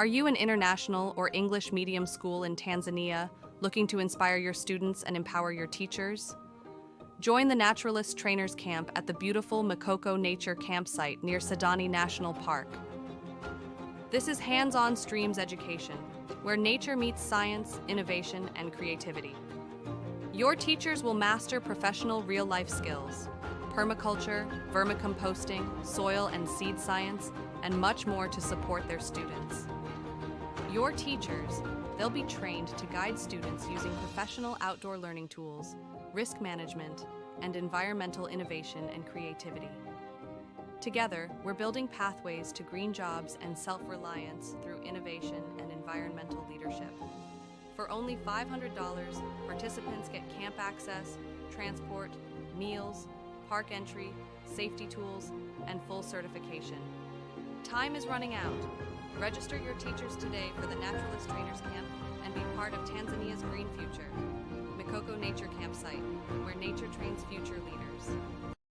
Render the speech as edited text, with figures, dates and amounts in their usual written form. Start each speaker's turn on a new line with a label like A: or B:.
A: Are you an international or English medium school in Tanzania looking to inspire your students and empower your teachers? Join the Naturalist Trainers Camp at the beautiful Mikoko Nature Campsite near Saadani National Park. This is hands-on streams education, where nature meets science, innovation, and creativity. Your teachers will master professional real-life skills, permaculture, vermicomposting, soil and seed science, and much more to support their students. Your teachers, they'll be trained to guide students using professional outdoor learning tools, risk management, and environmental innovation and creativity. Together, we're building pathways to green jobs and self-reliance through innovation and environmental leadership. For only $500, participants get camp access, transport, meals, park entry, safety tools, and full certification. Time is running out. Register your teachers today for the Naturalist Trainers Camp and be part of Tanzania's green future. Mikoko Nature Campsite, where nature trains future leaders.